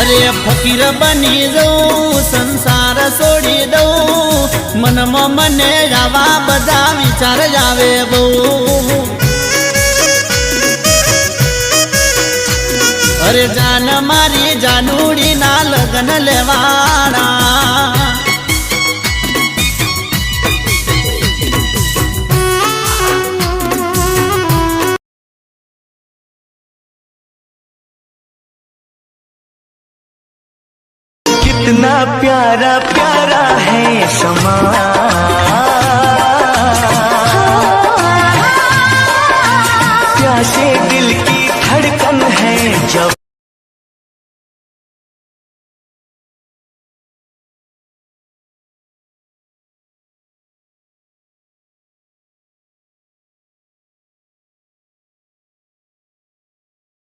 अरे फकीर बनी जाऊं संसार छोड़ी दऊं मन मने जावा बजा विचार जावे बहु अरे जान मारी जानूड़ी ना लगन लेवाना कितना प्यारा प्यारा है समा।